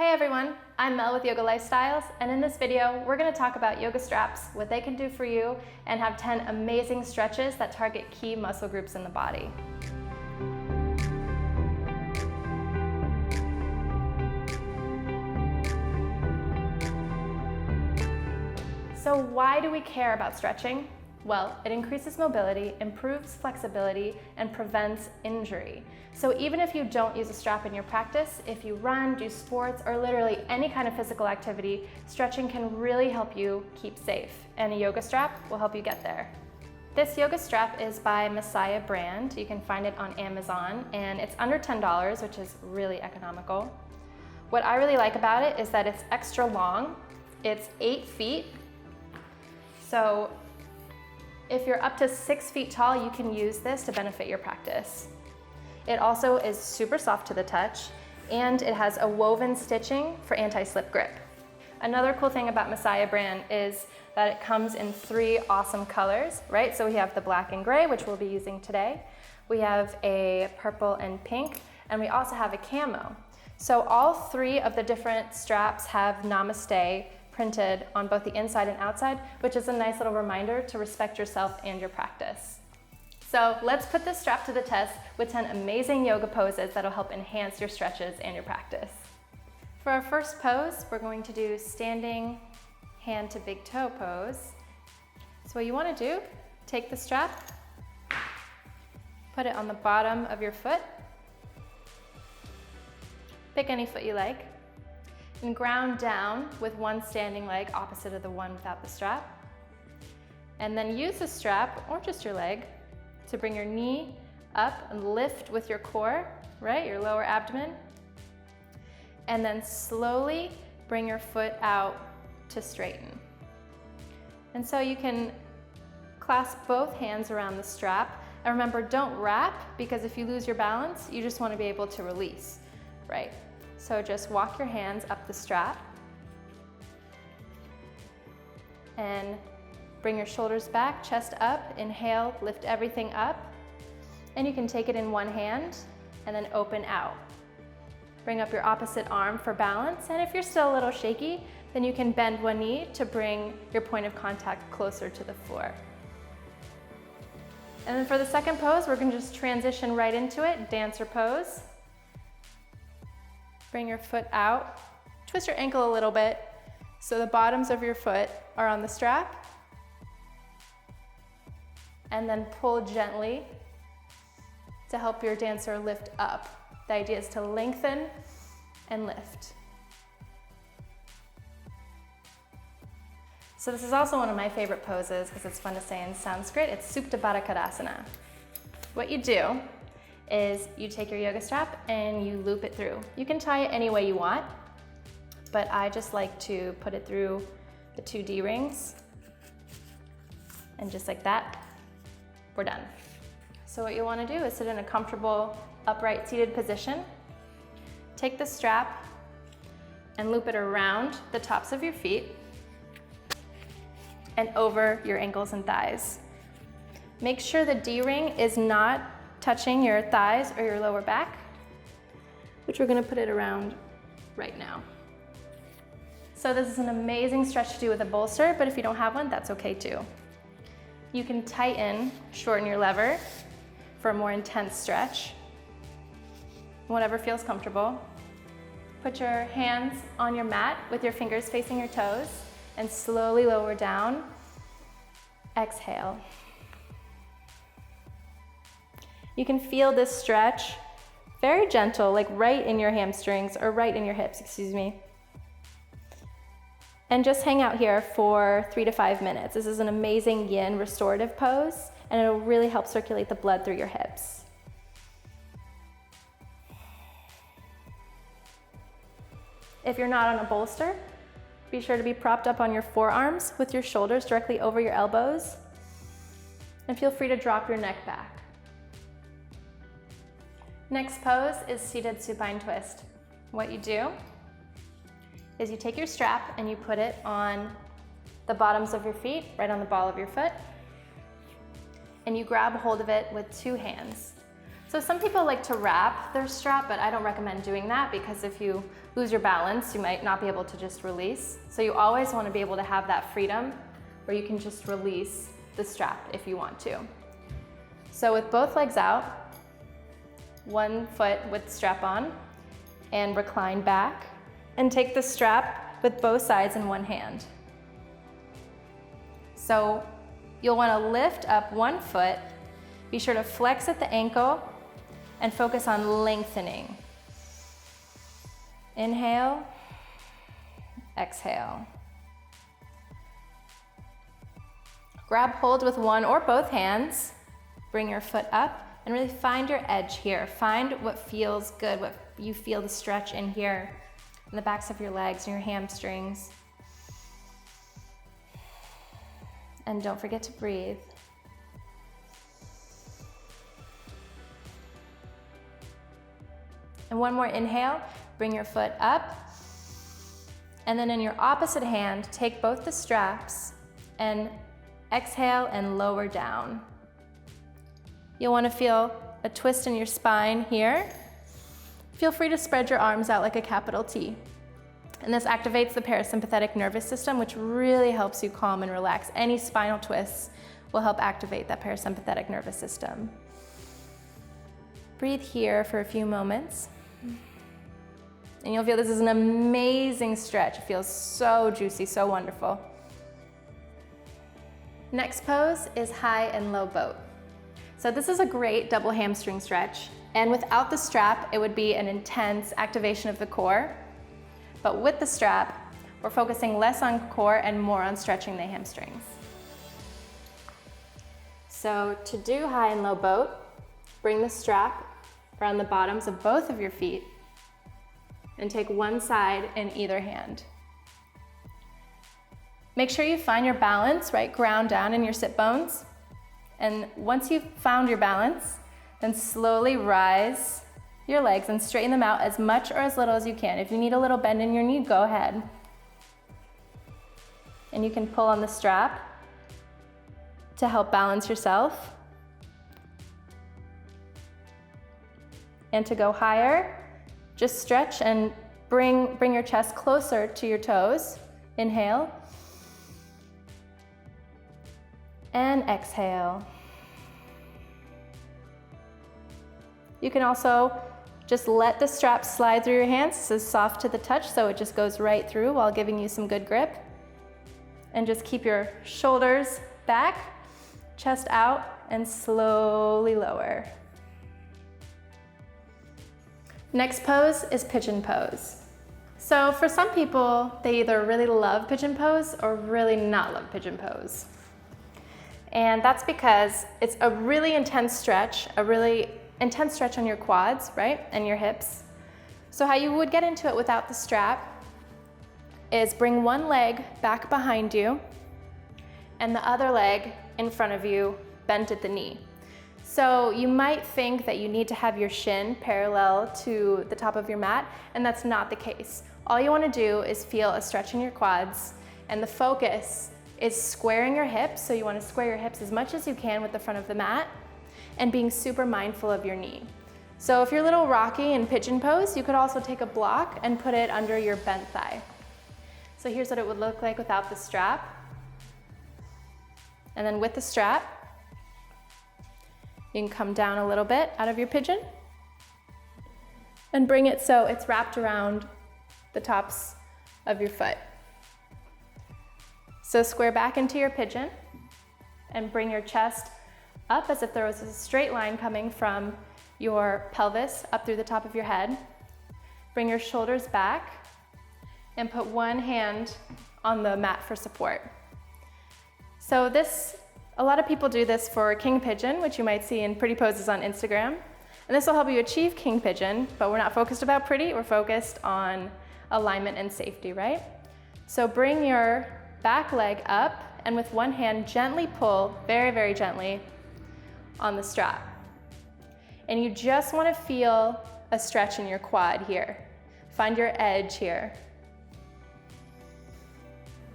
Hey everyone, I'm Mel with Yoga Lifestyles, and in this video, we're going to talk about yoga straps, what they can do for you, and have 10 amazing stretches that target key muscle groups in the body. So why do we care about stretching? Well, it increases mobility, improves flexibility, and prevents injury. So even if you don't use a strap in your practice, if you run, do sports, or literally any kind of physical activity, stretching can really help you keep safe, and a yoga strap will help you get there. This yoga strap is by Masaya brand. You can find it on Amazon, and it's under $10, which is really economical. What I really like about it is that it's extra long. It's 8 feet. So if you're up to 6 feet tall, you can use this to benefit your practice. It also is super soft to the touch, and it has a woven stitching for anti-slip grip. Another cool thing about Masaya brand is that it comes in 3 awesome colors, right? So we have the black and gray, which we'll be using today. We have a purple and pink, and we also have a camo. So all 3 of the different straps have Namaste printed on both the inside and outside, which is a nice little reminder to respect yourself and your practice. So let's put this strap to the test with 10 amazing yoga poses that'll help enhance your stretches and your practice. For our first pose, we're going to do standing hand to big toe pose. So what you want to do, take the strap, put it on the bottom of your foot, pick any foot you like, and ground down with one standing leg opposite of the one without the strap. And then use the strap, or just your leg, to bring your knee up and lift with your core, right, your lower abdomen. And then slowly bring your foot out to straighten. And so you can clasp both hands around the strap. And remember, don't wrap, because if you lose your balance, you just want to be able to release, right? So just walk your hands up the strap and bring your shoulders back, chest up, inhale, lift everything up, and you can take it in one hand and then open out. Bring up your opposite arm for balance, and if you're still a little shaky, then you can bend one knee to bring your point of contact closer to the floor. And then for the second pose, we're going to just transition right into it, dancer pose. Bring your foot out, twist your ankle a little bit so the bottoms of your foot are on the strap, and then pull gently to help your dancer lift up. The idea is to lengthen and lift. So this is also one of my favorite poses because it's fun to say in Sanskrit. It's Supta Baddha Kadasana. What you do is you take your yoga strap and you loop it through. You can tie it any way you want, but I just like to put it through the 2 D-rings, and just like that, we're done. So what you want to do is sit in a comfortable upright seated position. Take the strap and loop it around the tops of your feet and over your ankles and thighs. Make sure the D-ring is not touching your thighs or your lower back, which we're going to put it around right now. So this is an amazing stretch to do with a bolster, but if you don't have one, that's okay too. You can tighten, shorten your lever for a more intense stretch, whatever feels comfortable. Put your hands on your mat with your fingers facing your toes and slowly lower down. Exhale. You can feel this stretch, very gentle, like right in your hamstrings, or right in your hips, excuse me. And just hang out here for 3 to 5 minutes. This is an amazing yin restorative pose, and it'll really help circulate the blood through your hips. If you're not on a bolster, be sure to be propped up on your forearms with your shoulders directly over your elbows, and feel free to drop your neck back. Next pose is seated supine twist. What you do is you take your strap and you put it on the bottoms of your feet, right on the ball of your foot, and you grab hold of it with 2 hands. So some people like to wrap their strap, but I don't recommend doing that because if you lose your balance, you might not be able to just release. So you always want to be able to have that freedom where you can just release the strap if you want to. So with both legs out, one foot with strap on, and recline back, and take the strap with both sides in one hand. So you'll want to lift up one foot, be sure to flex at the ankle, and focus on lengthening. Inhale, exhale. Grab hold with one or both hands, bring your foot up, and really find your edge here. Find what feels good, what you feel the stretch in here, in the backs of your legs and your hamstrings. And don't forget to breathe. And one more inhale, bring your foot up. And then in your opposite hand, take both the straps and exhale and lower down. You'll want to feel a twist in your spine here. Feel free to spread your arms out like a capital T. And this activates the parasympathetic nervous system, which really helps you calm and relax. Any spinal twists will help activate that parasympathetic nervous system. Breathe here for a few moments. And you'll feel this is an amazing stretch. It feels so juicy, so wonderful. Next pose is high and low boat. So this is a great double hamstring stretch. And without the strap, it would be an intense activation of the core. But with the strap, we're focusing less on core and more on stretching the hamstrings. So to do high and low boat, bring the strap around the bottoms of both of your feet and take one side in either hand. Make sure you find your balance, right? Ground down in your sit bones. And once you've found your balance, then slowly rise your legs and straighten them out as much or as little as you can. If you need a little bend in your knee, go ahead. And you can pull on the strap to help balance yourself. And to go higher, just stretch and bring your chest closer to your toes. Inhale. And exhale. You can also just let the strap slide through your hands. This is soft to the touch, so it just goes right through while giving you some good grip. And just keep your shoulders back, chest out, and slowly lower. Next pose is pigeon pose. So for some people, they either really love pigeon pose or really not love pigeon pose. And that's because it's a really intense stretch, on your quads, right? And your hips. So how you would get into it without the strap is bring one leg back behind you and the other leg in front of you, bent at the knee. So you might think that you need to have your shin parallel to the top of your mat, and that's not the case. All you want to do is feel a stretch in your quads, and the focus is squaring your hips. So you want to square your hips as much as you can with the front of the mat, and being super mindful of your knee. So if you're a little rocky in pigeon pose, you could also take a block and put it under your bent thigh. So here's what it would look like without the strap. And then with the strap, you can come down a little bit out of your pigeon and bring it so it's wrapped around the tops of your foot. So square back into your pigeon and bring your chest up as if there was a straight line coming from your pelvis up through the top of your head. Bring your shoulders back and put one hand on the mat for support. So a lot of people do this for king pigeon, which you might see in pretty poses on Instagram. And this will help you achieve king pigeon, but we're not focused about pretty, we're focused on alignment and safety, right? So bring your back leg up and with one hand gently pull, very, very gently, on the strap. And you just want to feel a stretch in your quad here. Find your edge here.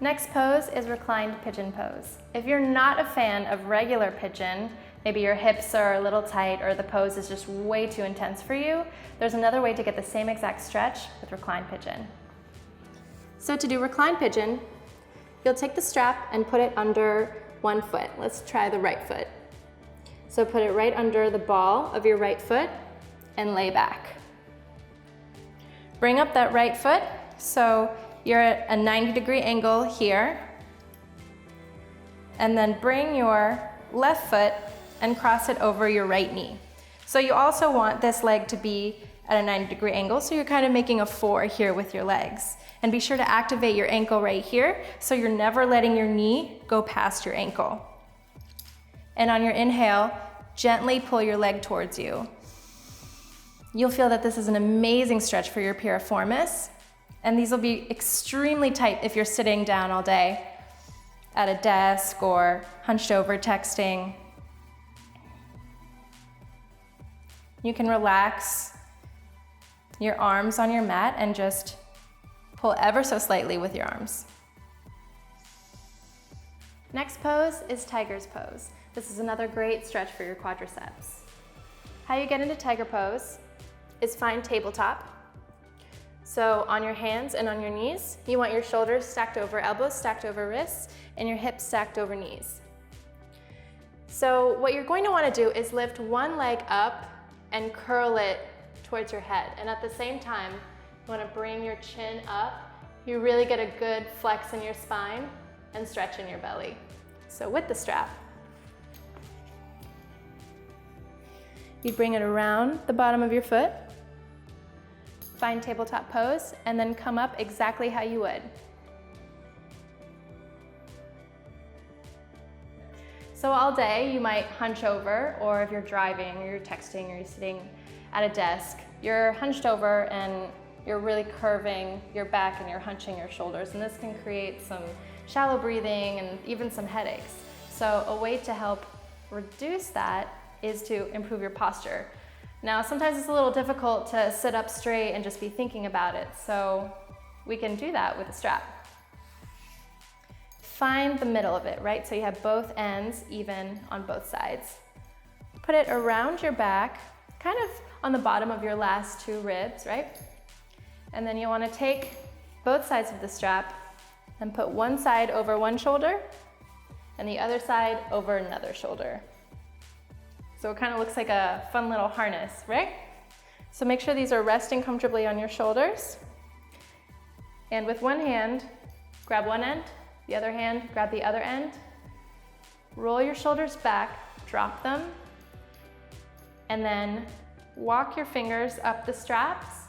Next pose is reclined pigeon pose. If you're not a fan of regular pigeon, maybe your hips are a little tight or the pose is just way too intense for you, there's another way to get the same exact stretch with reclined pigeon. So to do reclined pigeon, you'll take the strap and put it under one foot. Let's try the right foot. So put it right under the ball of your right foot and lay back. Bring up that right foot, so you're at a 90-degree angle here, and then bring your left foot and cross it over your right knee. So you also want this leg to be at a 90-degree angle, so you're kind of making a 4 here with your legs. And be sure to activate your ankle right here, so you're never letting your knee go past your ankle. And on your inhale, gently pull your leg towards you. You'll feel that this is an amazing stretch for your piriformis, and these will be extremely tight if you're sitting down all day at a desk or hunched over texting. You can relax your arms on your mat and just pull ever so slightly with your arms. Next pose is tiger's pose. This is another great stretch for your quadriceps. How you get into tiger pose is find tabletop. So on your hands and on your knees, you want your shoulders stacked over elbows, stacked over wrists, and your hips stacked over knees. So what you're going to want to do is lift one leg up and curl it towards your head. And at the same time, you want to bring your chin up. You really get a good flex in your spine and stretch in your belly. So with the strap, you bring it around the bottom of your foot, find tabletop pose, and then come up exactly how you would. So all day you might hunch over, or if you're driving or you're texting or you're sitting at a desk, you're hunched over and you're really curving your back and you're hunching your shoulders, and this can create some shallow breathing and even some headaches. So a way to help reduce that is to improve your posture. Now, sometimes it's a little difficult to sit up straight and just be thinking about it, so we can do that with a strap. Find the middle of it, right? So you have both ends even on both sides. Put it around your back, kind of on the bottom of your last 2 ribs, right? And then you want to take both sides of the strap and put one side over one shoulder and the other side over another shoulder. So it kind of looks like a fun little harness, right? So make sure these are resting comfortably on your shoulders. And with one hand, grab one end, the other hand, grab the other end. Roll your shoulders back, drop them, and then walk your fingers up the straps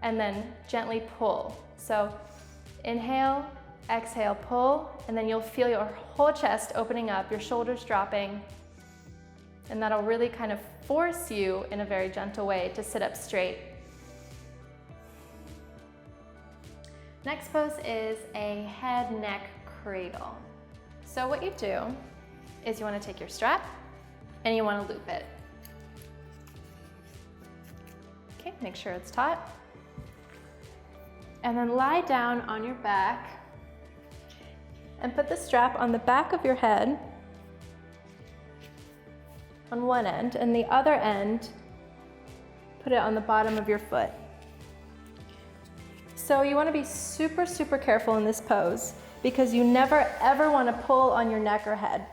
and then gently pull. So inhale, exhale, pull, and then you'll feel your whole chest opening up, your shoulders dropping, and that'll really kind of force you in a very gentle way to sit up straight. Next pose is a head neck cradle. So what you do is you want to take your strap and you want to loop it. Okay, make sure it's taut. And then lie down on your back and put the strap on the back of your head on one end, and the other end, put it on the bottom of your foot. So you want to be super, super careful in this pose because you never ever want to pull on your neck or head.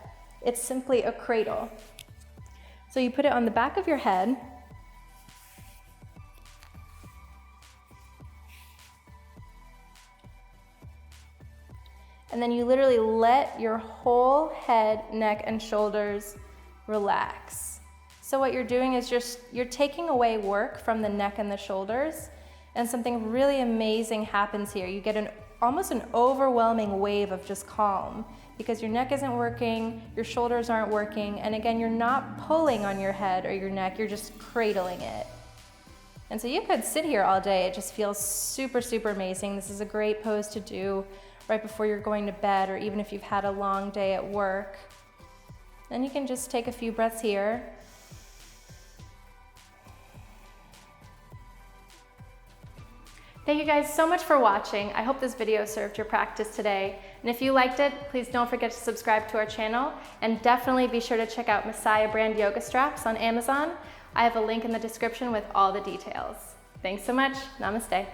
It's simply a cradle. So you put it on the back of your head, and then you literally let your whole head, neck, and shoulders relax. So what you're doing is you're taking away work from the neck and the shoulders, and something really amazing happens here. You get almost an overwhelming wave of just calm because your neck isn't working, your shoulders aren't working, and again, you're not pulling on your head or your neck, you're just cradling it. And so you could sit here all day. It just feels super, super amazing. This is a great pose to do right before you're going to bed, or even if you've had a long day at work. Then you can just take a few breaths here. Thank you guys so much for watching. I hope this video served your practice today. And if you liked it, please don't forget to subscribe to our channel, and definitely be sure to check out Masaya brand yoga straps on Amazon. I have a link in the description with all the details. Thanks so much. Namaste.